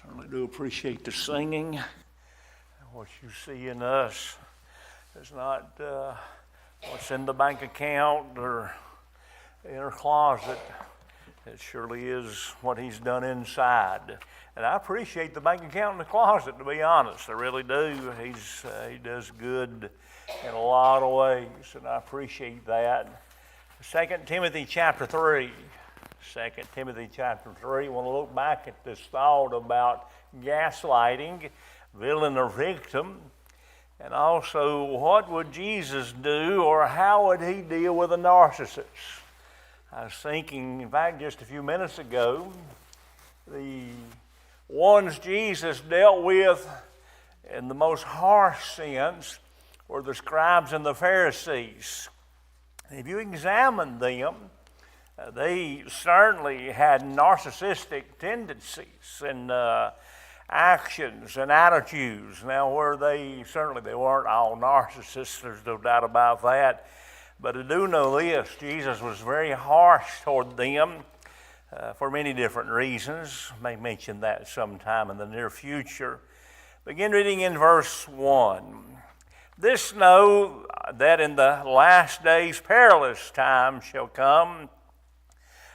Certainly do appreciate the singing. What you see in us is not what's in the bank account or in our closet. It surely is what He's done inside. And I appreciate the bank account and the closet, to be honest. I really do. He does good in a lot of ways, and I appreciate that. 2 Timothy chapter 3. 2 Timothy chapter 3, I want to look back at this thought about gaslighting, villain or victim, and also what would Jesus do or how would He deal with a narcissist. I was thinking, in fact, just a few minutes ago, the ones Jesus dealt with in the most harsh sense were the scribes and the Pharisees. If you examine them, they certainly had narcissistic tendencies and actions and attitudes. Now, they weren't all narcissists, there's no doubt about that. But I do know this, Jesus was very harsh toward them for many different reasons. I may mention that sometime in the near future. Begin reading in verse 1. This know that in the last days perilous times shall come.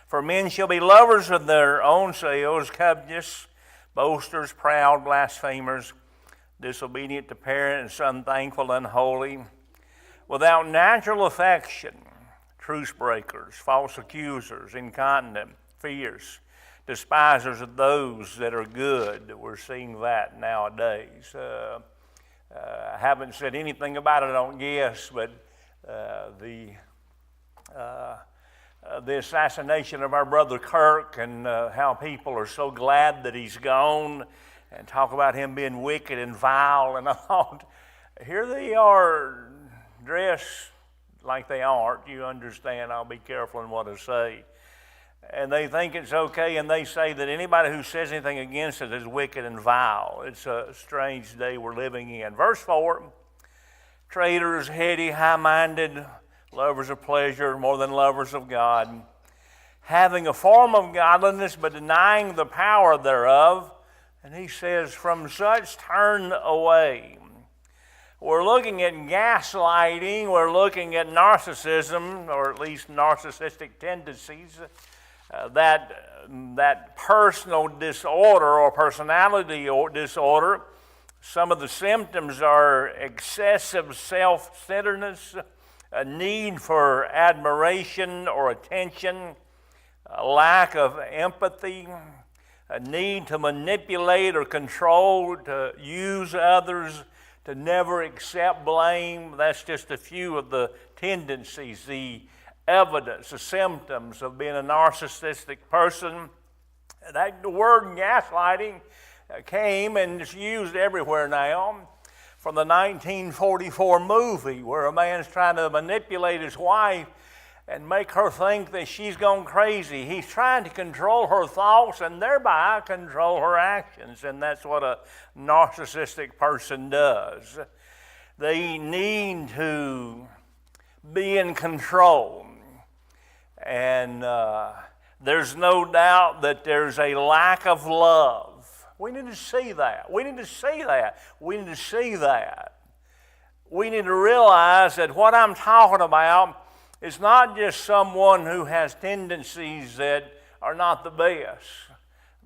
For men shall be lovers of their own selves, covetous, boasters, proud, blasphemers, disobedient to parents, unthankful, unholy, without natural affection, truce breakers, false accusers, incontinent, fierce, despisers of those that are good. We're seeing that nowadays. I haven't said anything about it, I don't guess, but the assassination of our brother Kirk and how people are so glad that he's gone and talk about him being wicked and vile. And I thought, here they are dressed like they aren't. You understand, I'll be careful in what I say. And they think it's okay, and they say that anybody who says anything against it is wicked and vile. It's a strange day we're living in. Verse 4, traitors, heady, high-minded, lovers of pleasure more than lovers of God, having a form of godliness but denying the power thereof. And he says, from such turn away. We're looking at gaslighting, we're looking at narcissism, or at least narcissistic tendencies, that personal disorder or personality disorder. Some of the symptoms are excessive self-centeredness, a need for admiration or attention, a lack of empathy, a need to manipulate or control, to use others, to never accept blame. That's just a few of the tendencies, the evidence, the symptoms of being a narcissistic person. The word gaslighting came and is used everywhere now. From the 1944 movie where a man's trying to manipulate his wife and make her think that she's gone crazy. He's trying to control her thoughts and thereby control her actions, and that's what a narcissistic person does. They need to be in control, and there's no doubt that there's a lack of love. We need to see that. We need to see that. We need to see that. We need to realize that what I'm talking about is not just someone who has tendencies that are not the best,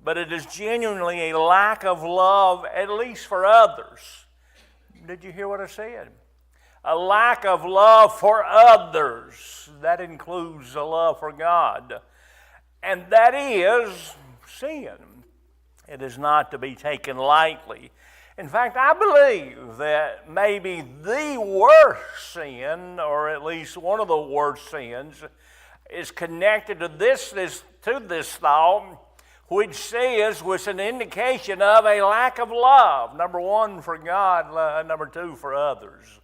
but it is genuinely a lack of love, at least for others. Did you hear what I said? A lack of love for others. That includes a love for God. And that is sin. It is not to be taken lightly. In fact, I believe that maybe the worst sin, or at least one of the worst sins, is connected to this thought, which was an indication of a lack of love. Number one, for God. Number two, for others.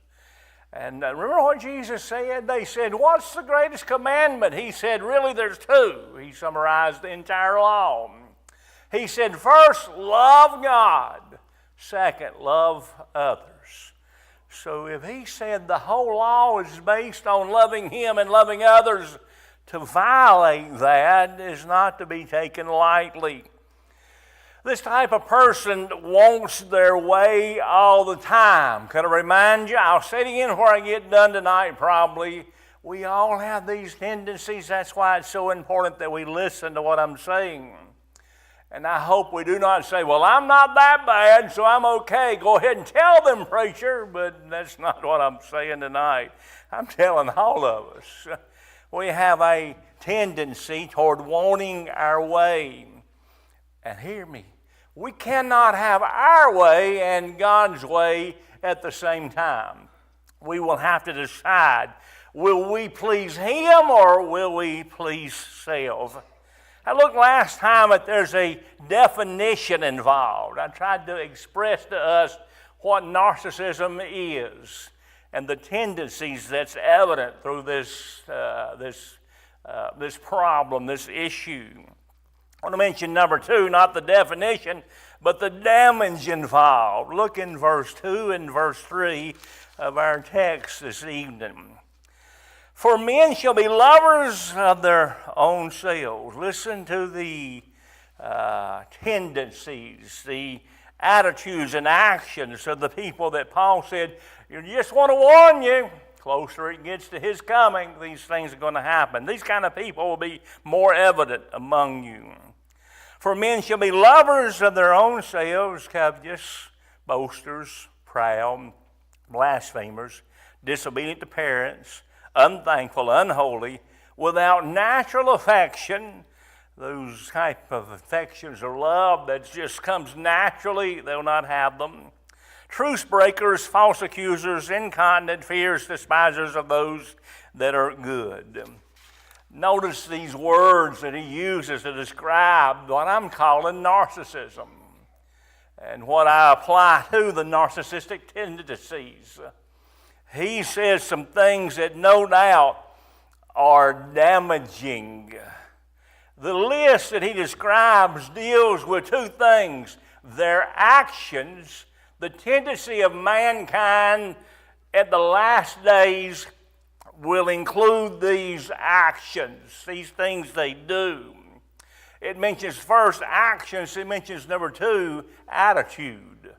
And remember what Jesus said? They said, what's the greatest commandment? He said, really, there's two. He summarized the entire law. He said, first, love God. Second, love others. So if he said the whole law is based on loving him and loving others, to violate that is not to be taken lightly. This type of person wants their way all the time. Can I remind you? I'll say it again before I get done tonight probably. We all have these tendencies. That's why it's so important that we listen to what I'm saying. And I hope we do not say, well, I'm not that bad, so I'm okay. Go ahead and tell them, preacher. But that's not what I'm saying tonight. I'm telling all of us. We have a tendency toward wanting our way. And hear me, we cannot have our way and God's way at the same time. We will have to decide, will we please Him or will we please self? I looked last time that there's a definition involved. I tried to express to us what narcissism is and the tendencies that's evident through this problem, this issue. I want to mention number 2, not the definition, but the damage involved. Look in verse 2 and verse 3 of our text this evening. For men shall be lovers of their own selves. Listen to the tendencies, the attitudes and actions of the people that Paul said, you just want to warn you, closer it gets to his coming, these things are going to happen. These kind of people will be more evident among you. For men shall be lovers of their own selves, covetous, boasters, proud, blasphemers, disobedient to parents, unthankful, unholy, without natural affection. Those type of affections or love that just comes naturally, they'll not have them. Truce breakers, false accusers, incontinent, fierce, despisers of those that are good. Notice these words that he uses to describe what I'm calling narcissism and what I apply to the narcissistic tendencies. He says some things that no doubt are damaging. The list that he describes deals with 2 things: their actions, the tendency of mankind at the last days will include these actions, these things they do. It mentions first actions, it mentions number 2, attitude.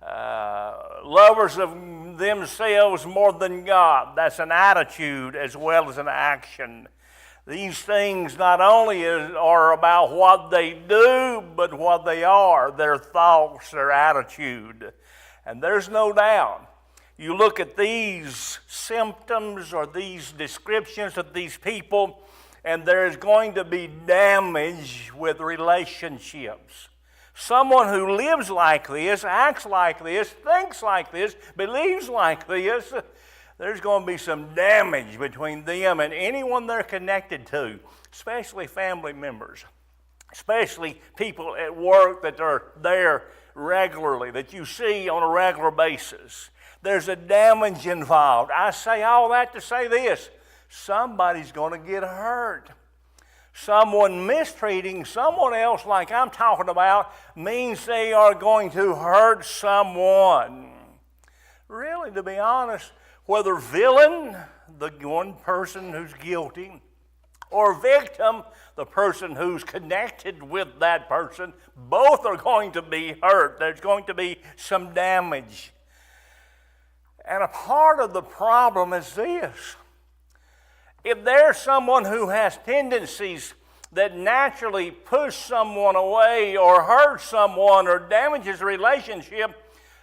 Lovers of themselves more than God. That's an attitude as well as an action. These things not only are about what they do, but what they are, their thoughts, their attitude. And there's no doubt, you look at these symptoms or these descriptions of these people, and there's going to be damage with relationships. Someone who lives like this, acts like this, thinks like this, believes like this, there's going to be some damage between them and anyone they're connected to, especially family members, especially people at work that are there regularly, that you see on a regular basis. There's a damage involved. I say all that to say this: somebody's going to get hurt. Someone mistreating someone else like I'm talking about means they are going to hurt someone. Really, to be honest, whether villain, the one person who's guilty, or victim, the person who's connected with that person, both are going to be hurt. There's going to be some damage. And a part of the problem is this: if there's someone who has tendencies that naturally push someone away or hurt someone or damages a relationship,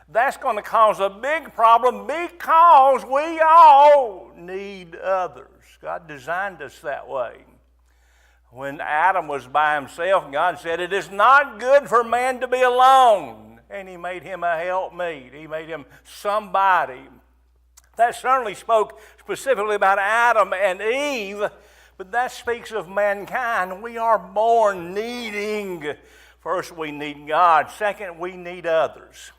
that's going to cause a big problem because we all need others. God designed us that way. When Adam was by himself, God said, "It is not good for man to be alone." And He made him a helpmeet. He made him somebody. That certainly spoke specifically about Adam and Eve, but that speaks of mankind. We are born needing. First, we need God. Second, we need others.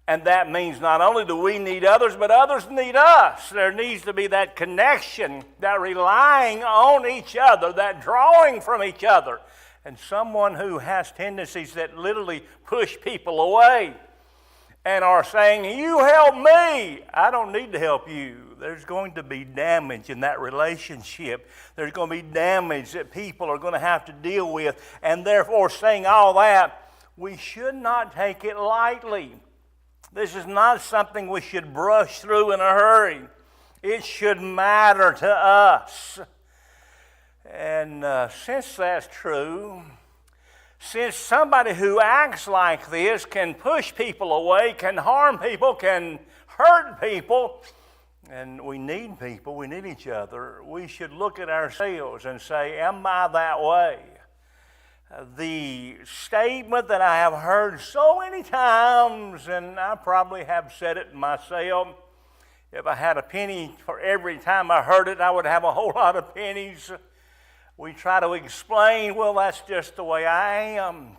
And that means not only do we need others, but others need us. There needs to be that connection, that relying on each other, that drawing from each other. And someone who has tendencies that literally push people away and are saying, "You help me, I don't need to help you." There's going to be damage in that relationship. There's going to be damage that people are going to have to deal with. And therefore, saying all that, we should not take it lightly. This is not something we should brush through in a hurry. It should matter to us. And since that's true, since somebody who acts like this can push people away, can harm people, can hurt people, and we need people, we need each other, we should look at ourselves and say, am I that way? The statement that I have heard so many times, and I probably have said it myself, if I had a penny for every time I heard it, I would have a whole lot of pennies. We try to explain, well, that's just the way I am,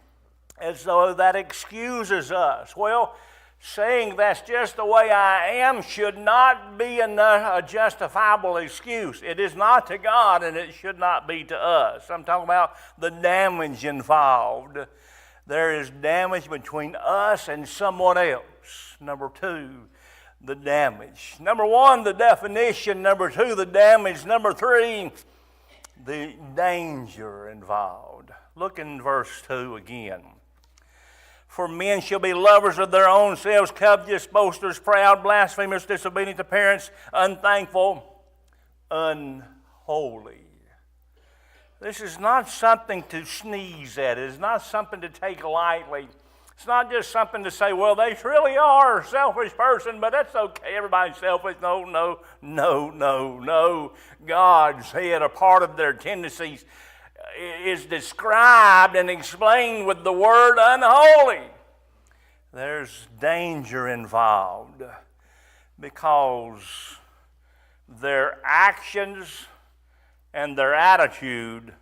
as though that excuses us. Well, saying that's just the way I am should not be a justifiable excuse. It is not to God, and it should not be to us. I'm talking about the damage involved. There is damage between us and someone else. Number two, the damage. Number one, the definition. Number two, the damage. Number three, the danger involved. Look in verse 2 again. For men shall be lovers of their own selves, covetous, boasters, proud, blasphemers, disobedient to parents, unthankful, unholy. This is not something to sneeze at. It is not something to take lightly. It's not just something to say, well, they really are a selfish person, but that's okay. Everybody's selfish. No. God said a part of their tendencies is described and explained with the word unholy. There's danger involved because their actions and their attitude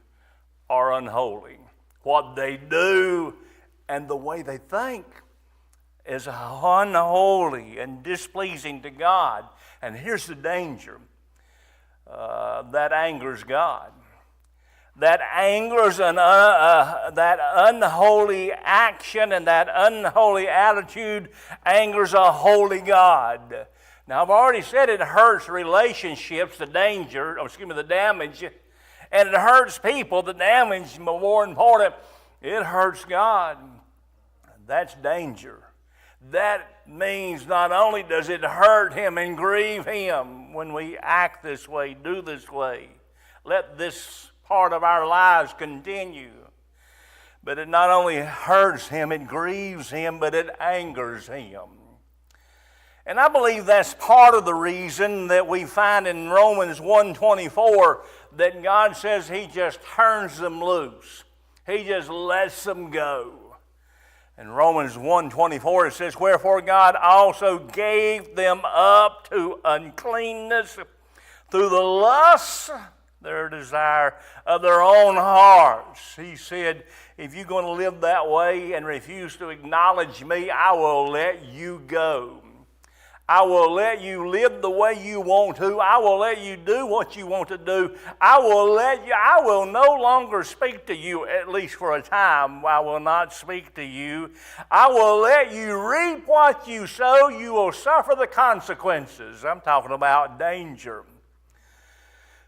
are unholy. What they do and the way they think is unholy and displeasing to God. And here's the danger. That angers God. That angers that unholy action and that unholy attitude angers a holy God. Now, I've already said it hurts relationships, the damage, and it hurts people, the damage, but more important, it hurts God. That's danger. That means not only does it hurt Him and grieve Him when we act this way, do this way, let this part of our lives continue, but it not only hurts Him, it grieves Him, but it angers Him. And I believe that's part of the reason that we find in Romans 1:24 that God says He just turns them loose. He just lets them go. In Romans 1:24 it says, wherefore God also gave them up to uncleanness through the lusts, their desire of their own hearts. He said, if you're going to live that way and refuse to acknowledge me, I will let you go. I will let you live the way you want to. I will let you do what you want to do. I will no longer speak to you, at least for a time. I will not speak to you. I will let you reap what you sow. You will suffer the consequences. I'm talking about danger.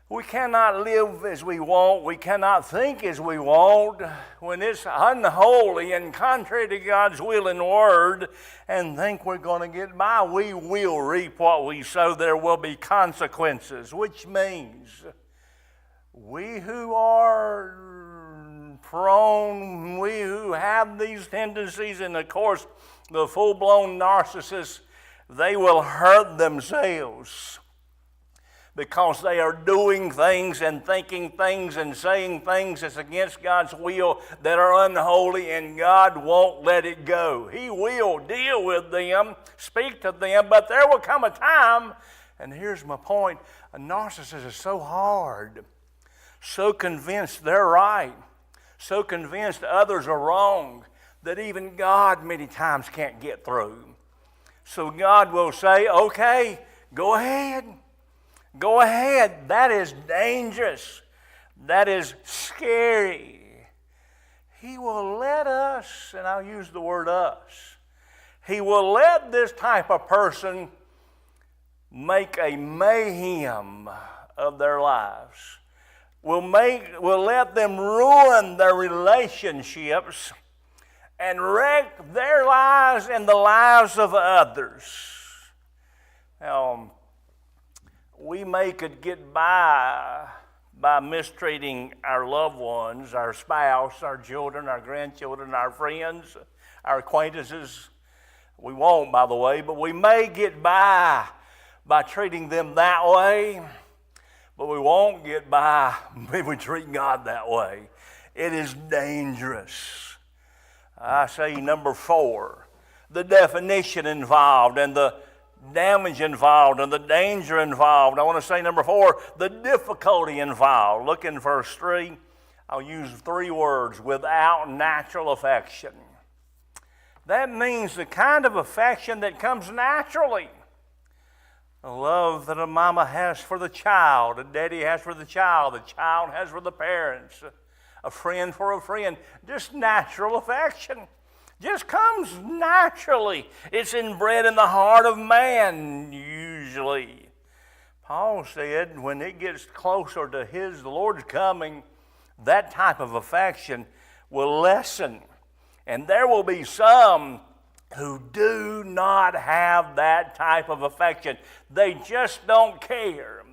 We cannot live as we want. We cannot think as we want when it's unholy and contrary to God's will and word and think we're going to get by. We will reap what we sow. There will be consequences, which means we who are prone, we who have these tendencies, and of course the full-blown narcissists, they will hurt themselves, because they are doing things and thinking things and saying things that's against God's will that are unholy, and God won't let it go. He will deal with them, speak to them, but there will come a time, and here's my point, a narcissist is so hard, so convinced they're right, so convinced others are wrong, that even God many times can't get through. So God will say, okay, go ahead. Go ahead. That is dangerous. That is scary. He will let us, and I'll use the word us, He will let this type of person make a mayhem of their lives. Will let them ruin their relationships and wreck their lives and the lives of others. Now, we could get by mistreating our loved ones, our spouse, our children, our grandchildren, our friends, our acquaintances. We won't, by the way, but we may get by treating them that way, but we won't get by if we treat God that way. It is dangerous. I say number 4, the definition involved and the damage involved and the danger involved. I want to say number 4, the difficulty involved. Look in verse 3. I'll use 3 words: without natural affection. That means the kind of affection that comes naturally. The love that a mama has for the child, a daddy has for the child has for the parents, a friend for a friend. Just natural affection. Just comes naturally. It's inbred in the heart of man, usually. Paul said when it gets closer to the Lord's coming, that type of affection will lessen. And there will be some who do not have that type of affection. They just don't care.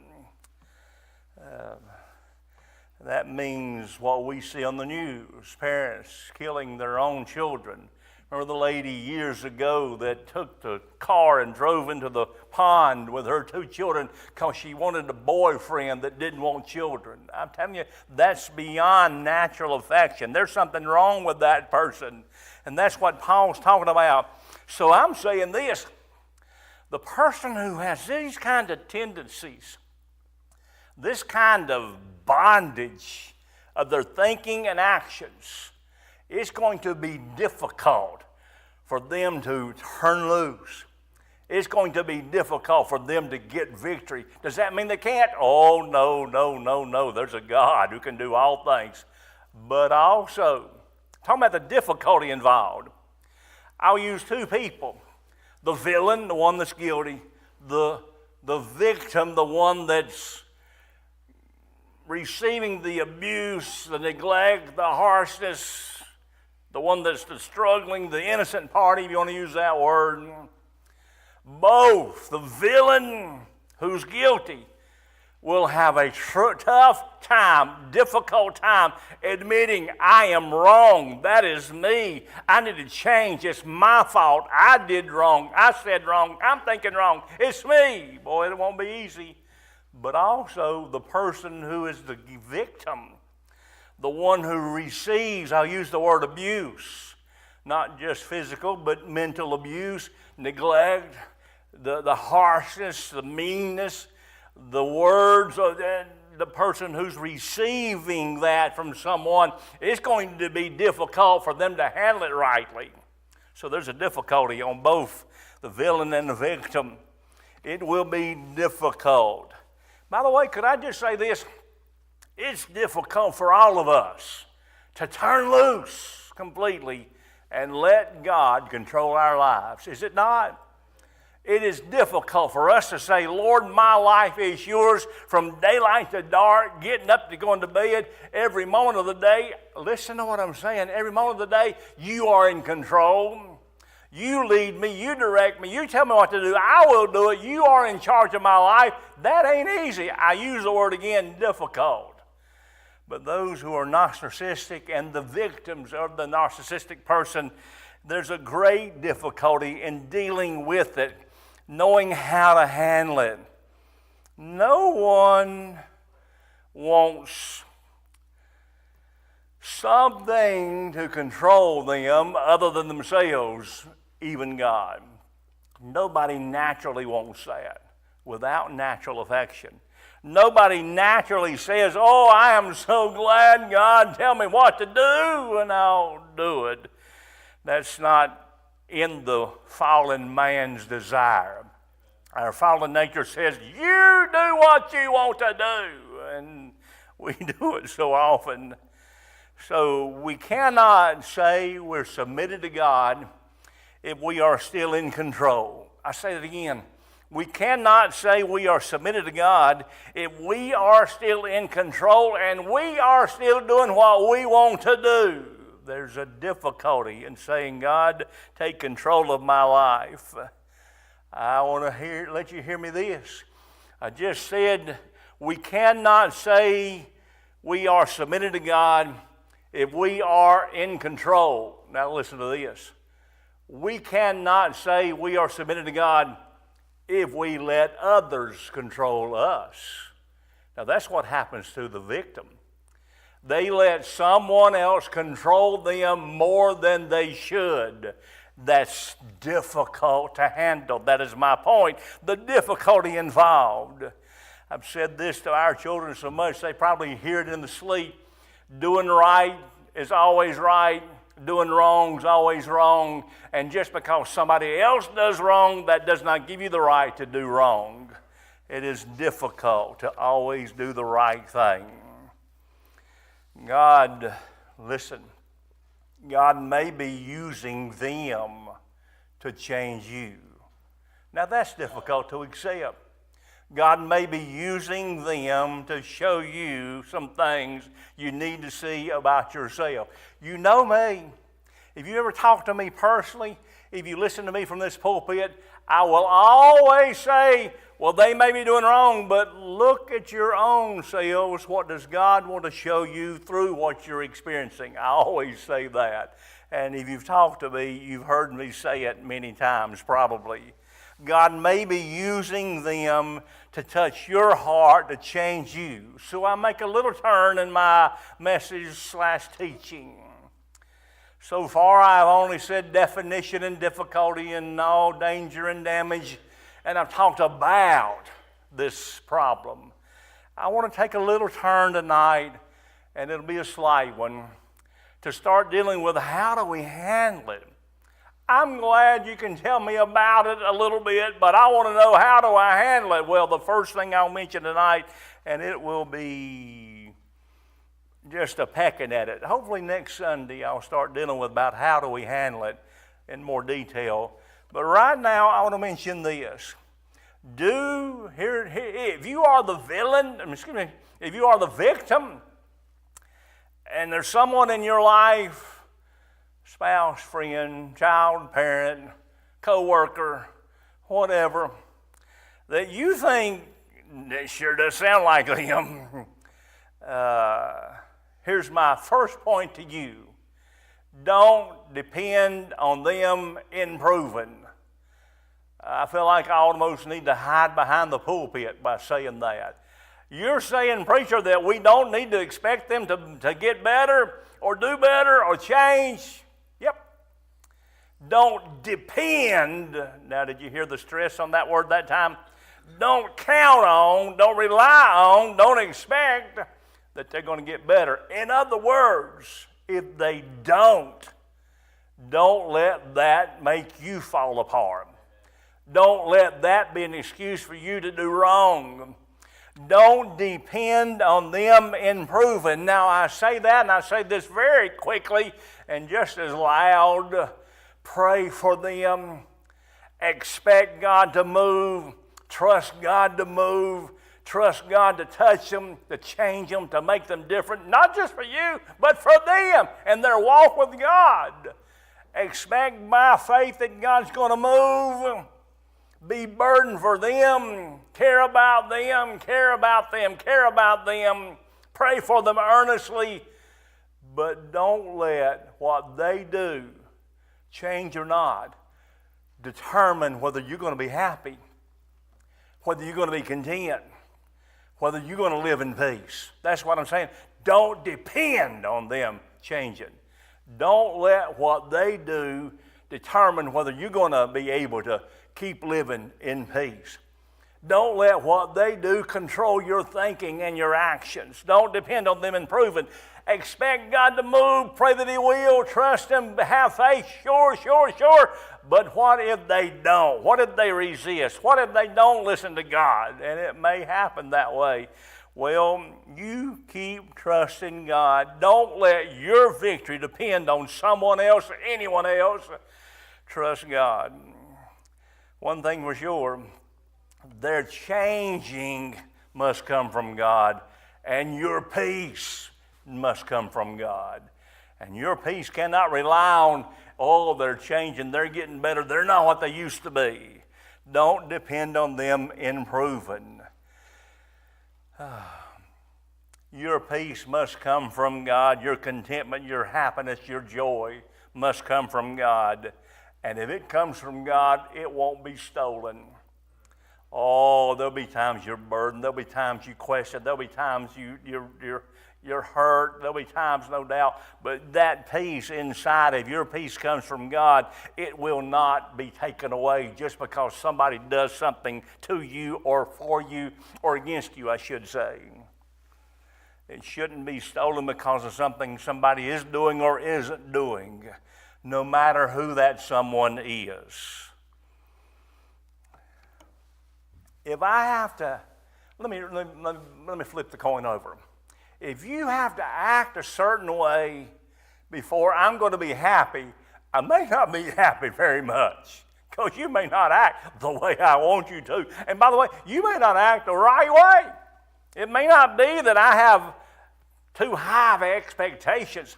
That means what we see on the news, parents killing their own children. Remember the lady years ago that took the car and drove into the pond with her 2 children because she wanted a boyfriend that didn't want children. I'm telling you, that's beyond natural affection. There's something wrong with that person. And that's what Paul's talking about. So I'm saying this: the person who has these kind of tendencies, this kind of bondage of their thinking and actions, it's going to be difficult for them to turn loose. It's going to be difficult for them to get victory. Does that mean they can't? Oh, no. There's a God who can do all things. But also, talking about the difficulty involved, I'll use 2 people. The villain, the one that's guilty. The victim, the one that's receiving the abuse, the neglect, the harshness, the one that's the struggling, the innocent party, if you want to use that word. Both, the villain who's guilty will have a tough time, difficult time admitting, I am wrong. That is me. I need to change. It's my fault. I did wrong. I said wrong. I'm thinking wrong. It's me. Boy, it won't be easy. But also the person who is the victim, the one who receives, I'll use the word abuse, not just physical, but mental abuse, neglect, the harshness, the meanness, the words of the person who's receiving that from someone. It's going to be difficult for them to handle it rightly. So there's a difficulty on both the villain and the victim. It will be difficult. By the way, could I just say this? It's difficult for all of us to turn loose completely and let God control our lives. Is it not? It is difficult for us to say, Lord, my life is yours from daylight to dark, getting up to going to bed every moment of the day. Listen to what I'm saying. Every moment of the day, you are in control. You lead me. You direct me. You tell me what to do. I will do it. You are in charge of my life. That ain't easy. I use the word again, difficult. But those who are narcissistic and the victims of the narcissistic person, there's a great difficulty in dealing with it, knowing how to handle it. No one wants something to control them other than themselves, even God. Nobody naturally wants that without natural affection. Nobody naturally says, oh, I am so glad, God, tell me what to do, and I'll do it. That's not in the fallen man's desire. Our fallen nature says, you do what you want to do, and we do it so often. So we cannot say we're submitted to God if we are still in control. I say it again. We cannot say we are submitted to God if we are still in control and we are still doing what we want to do. There's a difficulty in saying, God, take control of my life. I want to let you hear me this. I just said we cannot say we are submitted to God if we are in control. Now listen to this. We cannot say we are submitted to God if we let others control us. Now that's what happens to the victim. They let someone else control them more than they should. That's difficult to handle. That is my point. The difficulty involved. I've said this to our children so much, they probably hear it in the sleep. Doing right is always right. Doing wrong is always wrong. And just because somebody else does wrong, that does not give you the right to do wrong. It is difficult to always do the right thing. God, listen, God may be using them to change you. Now that's difficult to accept. God may be using them to show you some things you need to see about yourself. You know me. If you ever talk to me personally, if you listen to me from this pulpit, I will always say, well, they may be doing wrong, but look at your own selves. What does God want to show you through what you're experiencing? I always say that. And if you've talked to me, you've heard me say it many times probably. God may be using them to touch your heart, to change you. So I make a little turn in my message/teaching. So far I've only said definition and difficulty and all danger and damage, and I've talked about this problem. I want to take a little turn tonight, and it'll be a slight one, to start dealing with how do we handle it. I'm glad you can tell me about it a little bit, but I want to know how do I handle it. Well, the first thing I'll mention tonight, and it will be just a pecking at it. Hopefully next Sunday I'll start dealing with about how do we handle it in more detail. But right now I want to mention this. If you are the villain, if you are the victim, and there's someone in your life, spouse, friend, child, parent, co-worker, whatever, that you think, it sure does sound like them. Here's my first point to you. Don't depend on them improving. I feel like I almost need to hide behind the pulpit by saying that. You're saying, preacher, that we don't need to expect them to get better or do better or change. Yep. Don't depend. Now, did you hear the stress on that word that time? Don't count on, don't rely on, don't expect that they're going to get better. In other words, if they don't let that make you fall apart. Don't let that be an excuse for you to do wrong. Don't depend on them improving. Now, I say that, and I say this very quickly and just as loud. Pray for them. Expect God to move. Trust God to move. Trust God to touch them, to change them, to make them different. Not just for you, but for them and their walk with God. Expect by faith that God's going to move. Be burdened for them, care about them, care about them, care about them. Pray for them earnestly, but don't let what they do, change or not, determine whether you're going to be happy, whether you're going to be content, whether you're going to live in peace. That's what I'm saying. Don't depend on them changing. Don't let what they do determine whether you're going to be able to keep living in peace. Don't let what they do control your thinking and your actions. Don't depend on them improving. Expect God to move. Pray that He will. Trust Him. Have faith. Sure. But what if they don't? What if they resist? What if they don't listen to God? And it may happen that way. Well, you keep trusting God. Don't let your victory depend on someone else or anyone else. Trust God. One thing for sure, their changing must come from God, and your peace must come from God. And your peace cannot rely on, oh, they're changing, they're getting better, they're not what they used to be. Don't depend on them improving. Your peace must come from God. Your contentment, your happiness, your joy must come from God. And if it comes from God, it won't be stolen. Oh, there'll be times you're burdened. There'll be times you question. There'll be times you're hurt. There'll be times, no doubt. But that peace inside of your peace comes from God. It will not be taken away just because somebody does something to you or for you or against you, I should say. It shouldn't be stolen because of something somebody is doing or isn't doing, no matter who that someone is. If I have to, let me flip the coin over. If you have to act a certain way before I'm going to be happy, I may not be happy very much because you may not act the way I want you to. And by the way, you may not act the right way. It may not be that I have too high of expectations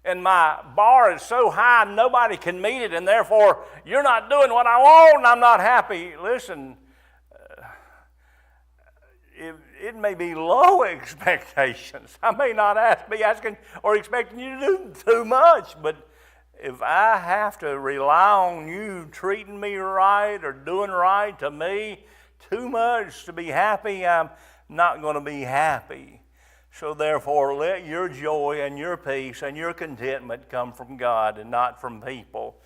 and my bar is so high nobody can meet it, and therefore you're not doing what I want and I'm not happy. Listen, it may be low expectations. I may not be asking or expecting you to do too much, but if I have to rely on you treating me right or doing right to me too much to be happy, I'm not going to be happy. So therefore, let your joy and your peace and your contentment come from God and not from people.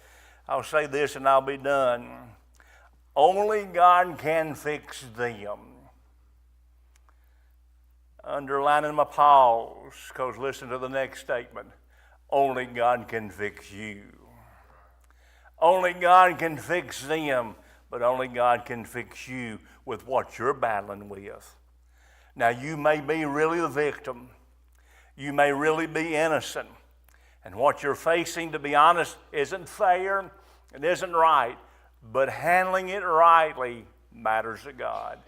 I'll say this and I'll be done. Only God can fix them. Underlining my pause, because listen to the next statement. Only God can fix you. Only God can fix them, but only God can fix you with what you're battling with. Now, you may be really the victim. You may really be innocent. And what you're facing, to be honest, isn't fair. It isn't right. But handling it rightly matters to God.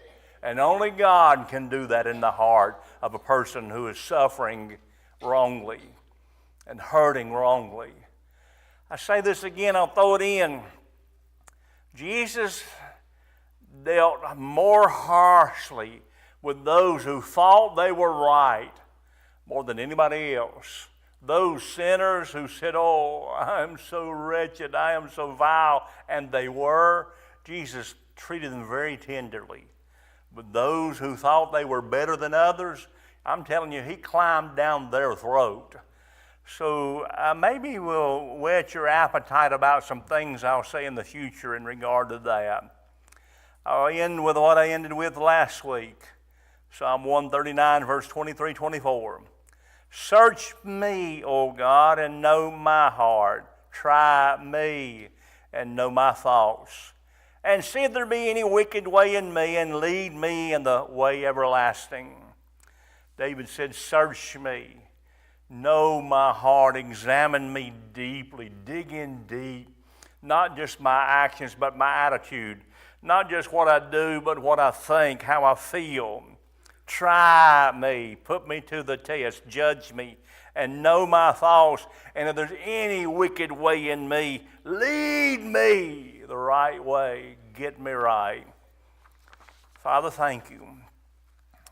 And only God can do that in the heart of a person who is suffering wrongly and hurting wrongly. I say this again, I'll throw it in. Jesus dealt more harshly with those who thought they were right more than anybody else. Those sinners who said, oh, I am so wretched, I am so vile, and they were, Jesus treated them very tenderly. But those who thought they were better than others, I'm telling you, he climbed down their throat. So maybe we'll whet your appetite about some things I'll say in the future in regard to that. I'll end with what I ended with last week. Psalm 139, verse 23, 24. Search me, O God, and know my heart. Try me and know my thoughts. And see if there be any wicked way in me, and lead me in the way everlasting. David said, search me, know my heart, examine me deeply, dig in deep. Not just my actions, but my attitude. Not just what I do, but what I think, how I feel. Try me, put me to the test, judge me, and know my thoughts. And if there's any wicked way in me, lead me the right way. Get me right. Father, thank you.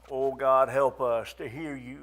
Oh, God, help us to hear you.